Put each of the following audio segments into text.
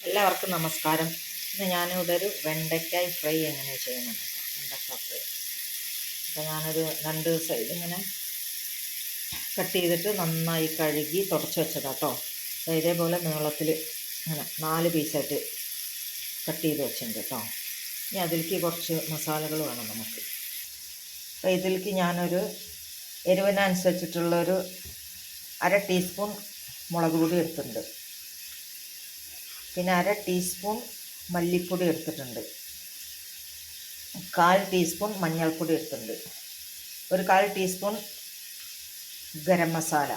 എല്ലാവർക്കും നമസ്കാരം. ഇന്ന് ഞാനിവിടെ ഒരു വെണ്ടയ്ക്കായി ഫ്രൈ എങ്ങനെ ചെയ്യണമെന്ന് വെണ്ടക്ക ഫ്രൈ. അപ്പോൾ ഞാനൊരു 2 സൈഡ് ഇങ്ങനെ കട്ട് ചെയ്തിട്ട് നന്നായി കഴുകി തുടച്ച് വെച്ചതാട്ടോ. ഇതേപോലെ നീളത്തിൽ ഇങ്ങനെ 4 പീസായിട്ട് കട്ട് ചെയ്ത് വെച്ചിട്ടുണ്ട് കേട്ടോ. ഇനി അതിലേക്ക് കുറച്ച് മസാലകൾ വേണം നമുക്ക്. അപ്പോൾ ഇതിലേക്ക് ഞാനൊരു എരിവിനനുസരിച്ചിട്ടുള്ളൊരു 1/2 ടീസ്പൂൺ മുളക് പൊടി എടുത്തിട്ടുണ്ട്. പിന്നെ 1/2 ടീസ്പൂൺ മല്ലിപ്പൊടി എടുത്തിട്ടുണ്ട്. 1/4 ടീസ്പൂൺ മഞ്ഞൾപ്പൊടി എടുത്തിട്ടുണ്ട്. ഒരു 1/4 ടീസ്പൂൺ ഗരം മസാല,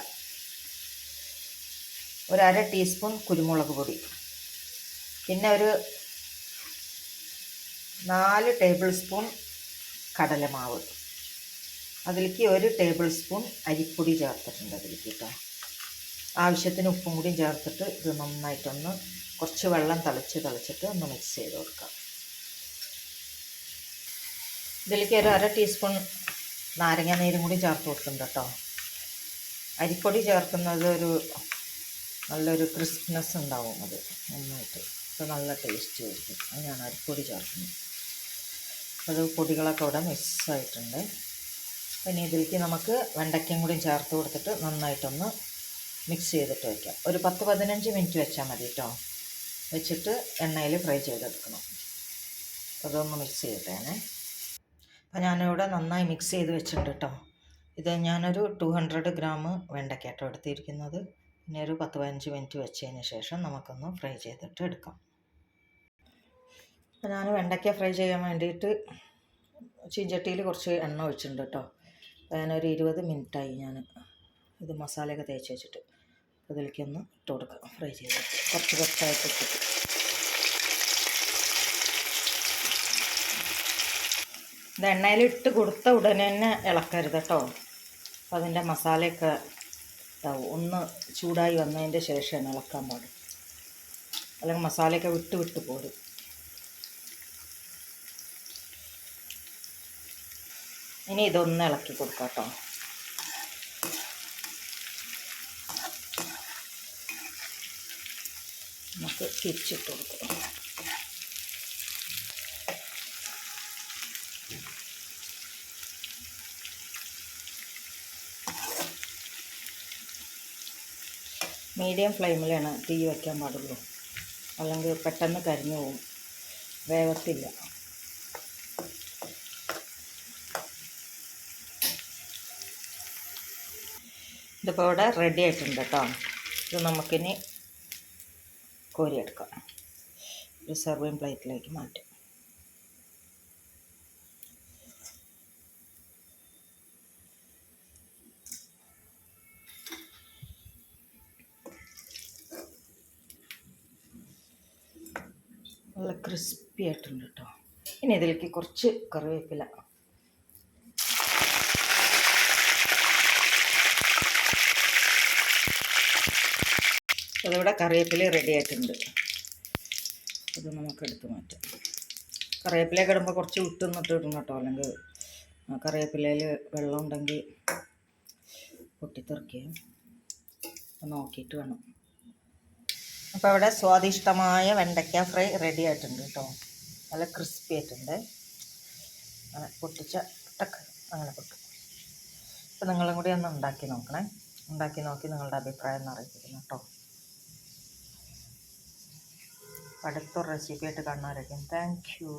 ഒരു 1/2 ടീസ്പൂൺ കുരുമുളക് പൊടി, പിന്നെ ഒരു 4 ടേബിൾ സ്പൂൺ കടലമാവ്, അതിലേക്ക് 1 ടേബിൾ സ്പൂൺ അരിപ്പൊടി ചേർത്തിട്ടുണ്ട് അതിലേക്ക് കേട്ടോ. ആവശ്യത്തിന് ഉപ്പും കൂടി ചേർത്തിട്ട് ഇത് നന്നായിട്ടൊന്ന് കുറച്ച് വെള്ളം തിളച്ചിട്ട് ഒന്ന് മിക്സ് ചെയ്ത് കൊടുക്കാം. ഇതിലേക്ക് ഒരു 1/2 ടീസ്പൂൺ നാരങ്ങ നീരും കൂടി ചേർത്ത് കൊടുക്കുന്നുണ്ട് കേട്ടോ. അരിപ്പൊടി ചേർക്കുന്നത് നല്ലൊരു ക്രിസ്പിനെസ് ഉണ്ടാവും, അത് നന്നായിട്ട് അത് നല്ല ടേസ്റ്റ് ആയിരിക്കും. അതിനാണ് അരിപ്പൊടി ചേർക്കുന്നത്. അത് പൊടികളൊക്കെ ഇവിടെ മിക്സായിട്ടുണ്ട്. പിന്നെ ഇതിലേക്ക് നമുക്ക് വെണ്ടയ്ക്കയും കൂടി ചേർത്ത് കൊടുത്തിട്ട് നന്നായിട്ടൊന്ന് മിക്സ് ചെയ്തിട്ട് വയ്ക്കാം. ഒരു 10-15 മിനിറ്റ് വെച്ചാൽ മതി കേട്ടോ. വെച്ചിട്ട് എണ്ണയിൽ ഫ്രൈ ചെയ്തെടുക്കണം. അതൊന്ന് മിക്സ് ചെയ്യട്ടെ. അപ്പോൾ ഞാനിവിടെ നന്നായി മിക്സ് ചെയ്ത് വെച്ചിട്ടുണ്ട് കേട്ടോ. ഇത് ഞാനൊരു 200 ഗ്രാം വെണ്ടയ്ക്കാട്ടോ എടുത്തിരിക്കുന്നത്. പിന്നെ ഒരു 10-15 മിനിറ്റ് വെച്ചതിന് ശേഷം നമുക്കൊന്ന് ഫ്രൈ ചെയ്തിട്ട് എടുക്കാം. അപ്പോൾ ഞാൻ വെണ്ടയ്ക്ക ഫ്രൈ ചെയ്യാൻ വേണ്ടിയിട്ട് ചീഞ്ചട്ടിയിൽ കുറച്ച് എണ്ണ ഒഴിച്ചിട്ടുണ്ട് കേട്ടോ. അപ്പോൾ ഞാനൊരു 20 മിനിറ്റായി ഞാൻ ഇത് മസാലയൊക്കെ തേച്ച് വെച്ചിട്ട് അതിലേക്കൊന്ന് ഇട്ട് കൊടുക്കാം. ഫ്രൈ ചെയ്തിട്ട് കുറച്ചായിട്ട് ഇട്ടിട്ട് ഇത് എണ്ണയിൽ ഇട്ട് കൊടുത്ത ഉടനെ തന്നെ ഇളക്കരുത് കേട്ടോ. അപ്പോൾ അതിൻ്റെ മസാലയൊക്കെ ഇതാവും. ഒന്ന് ചൂടായി വന്നതിൻ്റെ ശേഷമാണ് ഇളക്കാൻ പാടും, അല്ലെങ്കിൽ മസാലയൊക്കെ വിട്ട് പോരും. ഇനി ഇതൊന്ന് ഇളക്കി കൊടുക്കാം കേട്ടോ. നമുക്ക് തിരിച്ചിട്ട് കൊടുക്കാം. മീഡിയം ഫ്ലെയിമിലാണ് തീ വയ്ക്കാൻ പാടുള്ളൂ, അല്ലെങ്കിൽ പെട്ടെന്ന് കരിഞ്ഞു പോവും, വേവത്തില്ല. ഇതിപ്പോൾ ഇവിടെ റെഡി ആയിട്ടുണ്ട് കേട്ടോ. ഇത് നമുക്കിനി കോരിയെടുക്കാം. ഒരു സെർവിങ് പ്ലേറ്റിലേക്ക് മാറ്റാം. നല്ല ക്രിസ്പി ആയിട്ടുണ്ട് കേട്ടോ. ഇനി ഇതിലേക്ക് കുറച്ച് കറിവേപ്പില, അതിവിടെ കറിവേപ്പില റെഡി ആയിട്ടുണ്ട്. അത് നമുക്ക് എടുത്ത് മാറ്റാം. കറിവേപ്പിലയൊക്കെ ഇടുമ്പോൾ കുറച്ച് വിട്ടുന്നിട്ട് ഇടണം കേട്ടോ, അല്ലെങ്കിൽ കറിവേപ്പിലയിൽ വെള്ളം ഉണ്ടെങ്കിൽ പൊട്ടിത്തെറിക്കുകയും നോക്കിയിട്ട് വേണം. അപ്പോൾ ഇവിടെ സ്വാദിഷ്ടമായ വെണ്ടയ്ക്ക ഫ്രൈ റെഡി ആയിട്ടുണ്ട് കേട്ടോ. നല്ല ക്രിസ്പി ആയിട്ടുണ്ട്. പൊട്ടിച്ച അങ്ങനെ പൊട്ടും. അപ്പോൾ നിങ്ങളും കൂടി ഒന്ന് ഉണ്ടാക്കി നോക്കണേ. ഉണ്ടാക്കി നോക്കി നിങ്ങളുടെ അഭിപ്രായം അറിയിക്കണം കേട്ടോ. അടുത്തൊരു റെസിപ്പി ആയിട്ട് കാണുന്നവരേക്കും താങ്ക് യു.